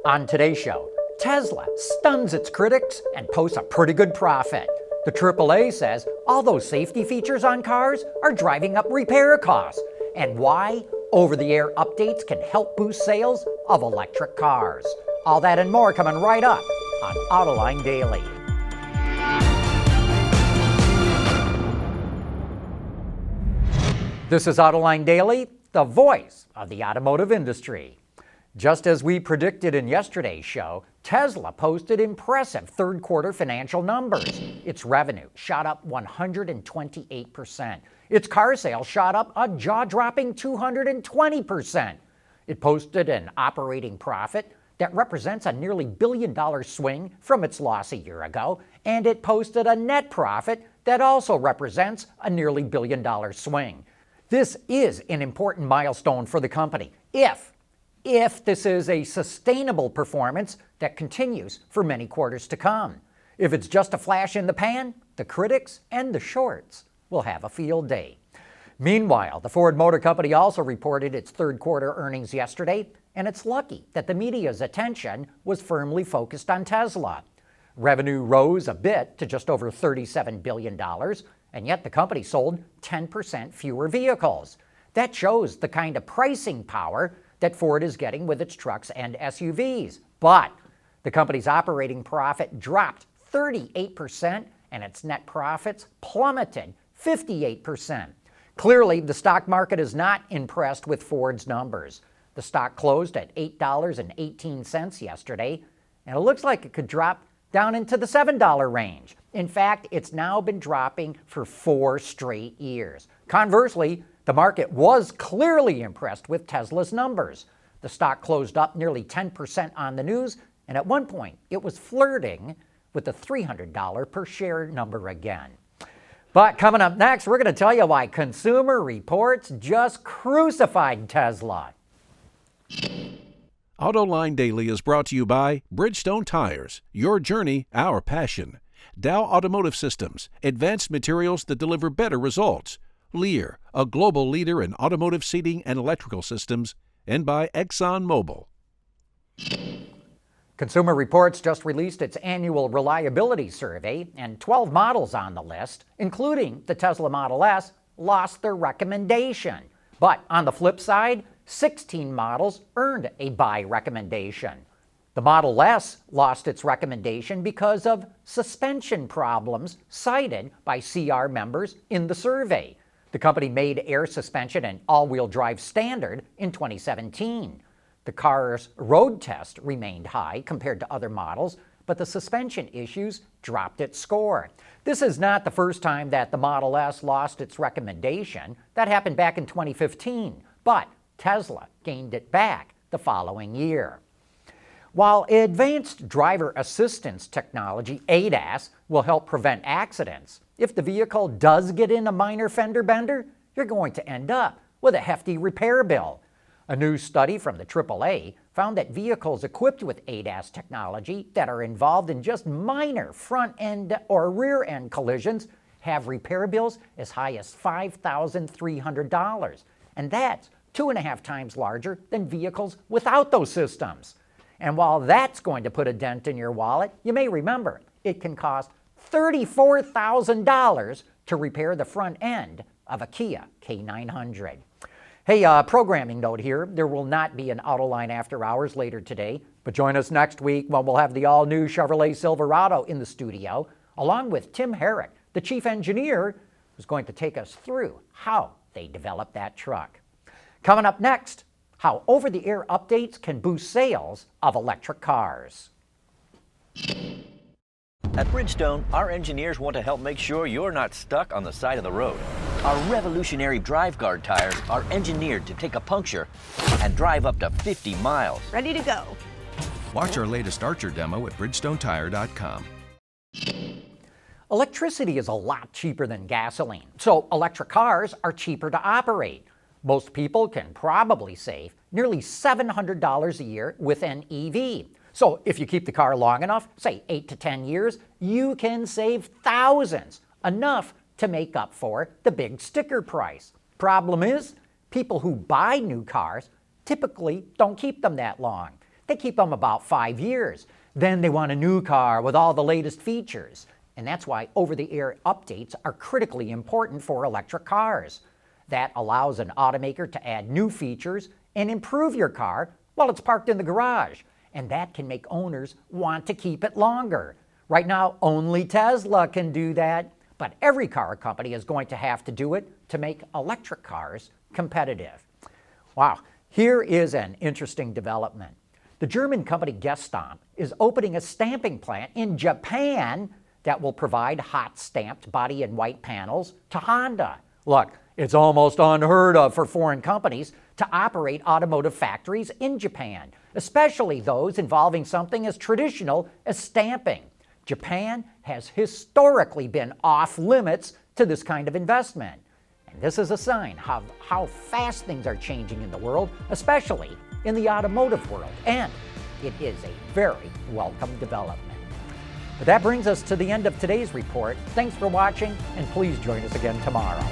On today's show, Tesla stuns its critics and posts a pretty good profit. The AAA says all those safety features on cars are driving up repair costs, and why over-the-air updates can help boost sales of electric cars. All that and more coming right up on Autoline Daily. This is Autoline Daily, the voice of the automotive industry. Just as we predicted in yesterday's show, Tesla posted impressive third-quarter financial numbers. Its revenue shot up 128%. Its car sales shot up a jaw-dropping 220%. It posted an operating profit that represents a nearly billion-dollar swing from its loss a year ago, and it posted a net profit that also represents a nearly billion-dollar swing. This is an important milestone for the company if this is a sustainable performance that continues for many quarters to come. If it's just a flash in the pan, the critics and the shorts will have a field day. Meanwhile, the Ford Motor Company also reported its third quarter earnings yesterday, and it's lucky that the media's attention was firmly focused on Tesla. Revenue rose a bit to just over $37 billion, and yet the company sold 10% fewer vehicles. That shows the kind of pricing power that Ford is getting with its trucks and SUVs. But the company's operating profit dropped 38% and its net profits plummeted 58%. Clearly, the stock market is not impressed with Ford's numbers. The stock closed at $8.18 yesterday, and it looks like it could drop down into the $7 range. In fact, it's now been dropping for 4 straight years. Conversely, the market was clearly impressed with Tesla's numbers. The stock closed up nearly 10% on the news, and at one point, it was flirting with the $300 per share number again. But coming up next, we're going to tell you why Consumer Reports just crucified Tesla. Autoline Daily is brought to you by Bridgestone Tires, your journey, our passion. Dow Automotive Systems, advanced materials that deliver better results. Lear, a global leader in automotive seating and electrical systems, and by ExxonMobil. Consumer Reports just released its annual reliability survey, and 12 models on the list, including the Tesla Model S, lost their recommendation. But on the flip side, 16 models earned a buy recommendation. The Model S lost its recommendation because of suspension problems cited by CR members in the survey. The company made air suspension an all-wheel drive standard in 2017. The car's road test remained high compared to other models, but the suspension issues dropped its score. This is not the first time that the Model S lost its recommendation. That happened back in 2015, but Tesla gained it back the following year. While advanced driver assistance technology, ADAS, will help prevent accidents, if the vehicle does get in a minor fender bender, you're going to end up with a hefty repair bill. A new study from the AAA found that vehicles equipped with ADAS technology that are involved in just minor front-end or rear-end collisions have repair bills as high as $5,300. And that's 2.5 times larger than vehicles without those systems. And while that's going to put a dent in your wallet, you may remember it can cost $34,000 to repair the front end of a Kia K900. Hey, programming note here, there will not be an Autoline After Hours later today, but join us next week when we'll have the all-new Chevrolet Silverado in the studio, along with Tim Herrick, the chief engineer, who's going to take us through how they developed that truck. Coming up next, how over-the-air updates can boost sales of electric cars. At Bridgestone, our engineers want to help make sure you're not stuck on the side of the road. Our revolutionary Drive Guard tires are engineered to take a puncture and drive up to 50 miles. Ready to go. Watch our latest Archer demo at BridgestoneTire.com. Electricity is a lot cheaper than gasoline, so electric cars are cheaper to operate. Most people can probably save nearly $700 a year with an EV. So if you keep the car long enough, say 8 to 10 years, you can save thousands, enough to make up for the big sticker price. Problem is, people who buy new cars typically don't keep them that long. they keep them about 5 years. Then they want a new car with all the latest features. And that's why over-the-air updates are critically important for electric cars. That allows an automaker to add new features and improve your car while it's parked in the garage. And that can make owners want to keep it longer. Right now, only Tesla can do that, but every car company is going to have to do it to make electric cars competitive. Wow, here is an interesting development. The German company Gestamp is opening a stamping plant in Japan that will provide hot-stamped body and white panels to Honda. Look, it's almost unheard of for foreign companies to operate automotive factories in Japan, especially those involving something as traditional as stamping. Japan has historically been off-limits to this kind of investment. And this is a sign of how fast things are changing in the world, especially in the automotive world. And it is a very welcome development. But that brings us to the end of today's report. Thanks for watching, and please join us again tomorrow.